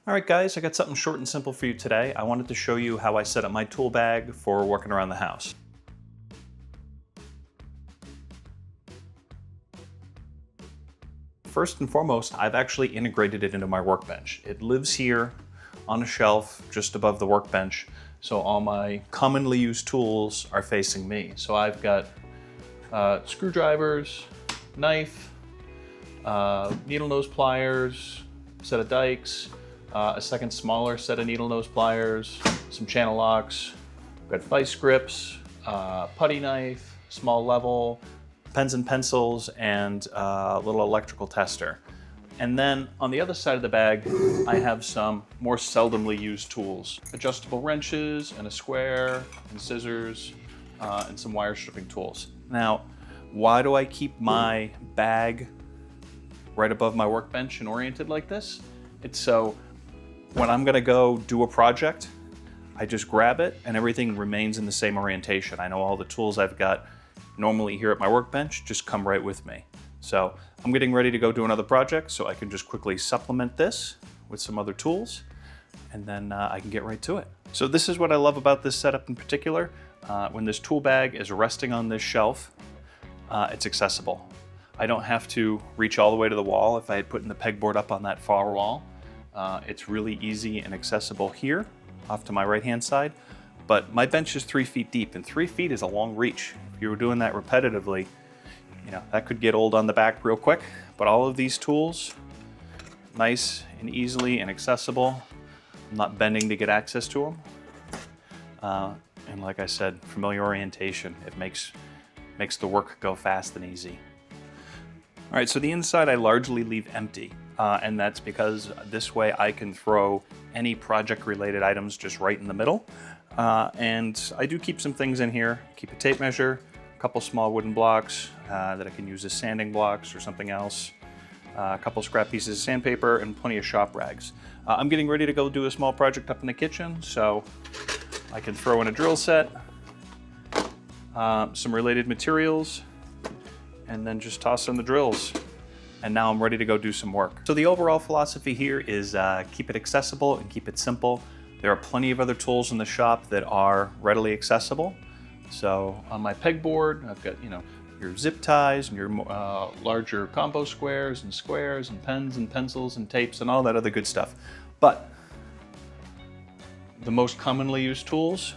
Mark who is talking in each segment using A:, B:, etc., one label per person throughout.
A: All right, guys, I got something short and simple for you today. I wanted to show you how I set up my tool bag for working around the house. First and foremost, I've actually integrated it into my workbench. It lives here on a shelf just above the workbench, so all my commonly used tools are facing me. So I've got screwdrivers, knife, needle nose pliers, set of dikes, a second smaller set of needle nose pliers, some channel locks, got vice grips, putty knife, small level, pens and pencils, and a little electrical tester. And then on the other side of the bag, I have some more seldomly used tools. Adjustable wrenches and a square and scissors and some wire stripping tools. Now, why do I keep my bag right above my workbench and oriented like this? It's so when I'm gonna go do a project, I just grab it and everything remains in the same orientation. I know all the tools I've got normally here at my workbench just come right with me. So I'm getting ready to go do another project, so I can just quickly supplement this with some other tools, and then I can get right to it. So this is what I love about this setup in particular. When this tool bag is resting on this shelf, it's accessible. I don't have to reach all the way to the wall if I had put the pegboard up on that far wall. It's really easy and accessible here, off to my right-hand side, but my bench is 3 feet deep, and 3 feet is a long reach. If you were doing that repetitively, you know, that could get old on the back real quick, but all of these tools, nice and easily and accessible. I'm not bending to get access to them. And like I said, familiar orientation, it makes the work go fast and easy. All right, so the inside I largely leave empty, and that's because this way I can throw any project-related items just right in the middle. And I do keep some things in here. Keep a tape measure, a couple small wooden blocks that I can use as sanding blocks or something else, a couple scrap pieces of sandpaper, and plenty of shop rags. I'm getting ready to go do a small project up in the kitchen, so I can throw in a drill set, some related materials, and then just toss in the drills. And now I'm ready to go do some work. So the overall philosophy here is keep it accessible and keep it simple. There are plenty of other tools in the shop that are readily accessible. So on my pegboard, I've got, you know, your zip ties and your larger combo squares and pens and pencils and tapes and all that other good stuff. But the most commonly used tools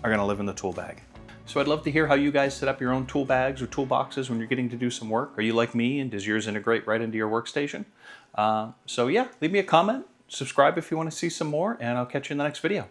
A: are gonna live in the tool bag. So I'd love to hear how you guys set up your own tool bags or toolboxes when you're getting to do some work. Are you like me, and does yours integrate right into your workstation? So yeah, leave me a comment, subscribe if you want to see some more, and I'll catch you in the next video.